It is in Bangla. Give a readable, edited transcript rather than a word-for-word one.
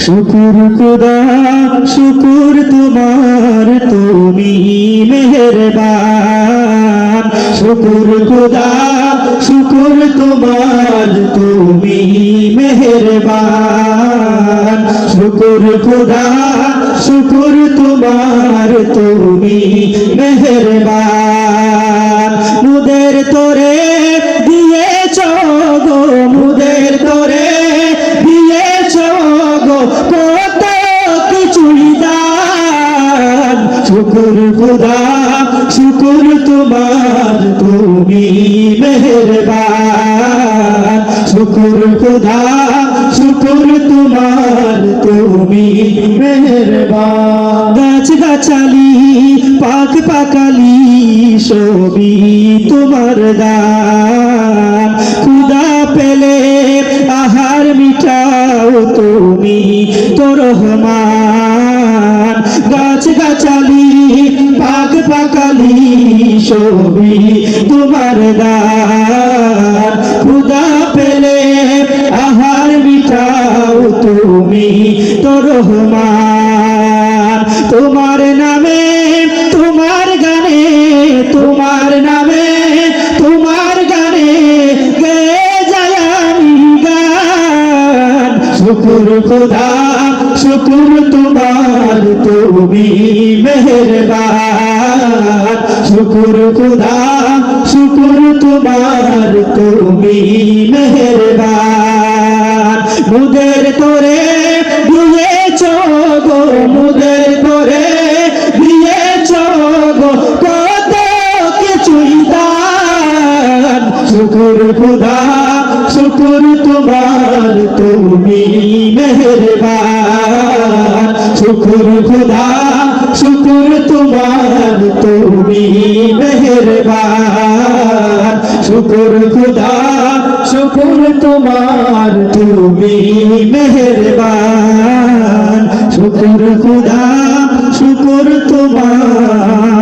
শুকুর খুদা শুকুর তোমার তুমি মেহেরবান। শুকুর খুদা শুকুর তোমার তুমি মেহেরবান। শুকুর খুদা শুকুর তোমার তুমি মেহেরবান। মুদের তোরে দিয়েছ গো, মুদের তোরে দিয়েছ গো কত কিছুই দান। শুকুর খুদা শুকুর তোমার তুমি মেহেরবান। শুকুর খুদা শুকুর তোমার তুমি মেহেরবান। গাছ গাছালি পাখ পাকালি সবই তোমার দান। খুদা পেলে আহার মিটাও তুমি তো রহমান। গাছ গাছালি পাখ পাকালি সবই তোমার দান। খুদা পেলে আহার মিটাও তুমি তো রহমান। তোমার নামে তোমার গানে, তোমার নামে তোমার গানে গে যায় আমি গান। শুকুর খুদা শুকুর তোমার তুমি মেহেরবান। শুকুর খুদা শুকুর তোমার তুমি মেহেরবান। মুদের তোরে দিয়েছ গো, মুদের তোরে দিয়েছ গো কত কিছুই দান। শুকুর খুদা শুকুর তোমার তুমি মেহেরবান। শুকুর খুদা শুকুর তোমার তুমি মেহেরবান। শুকুর খুদা শুকুর তোমার তুমি মেহেরবান। শুকুর খুদা শুকুর তোমার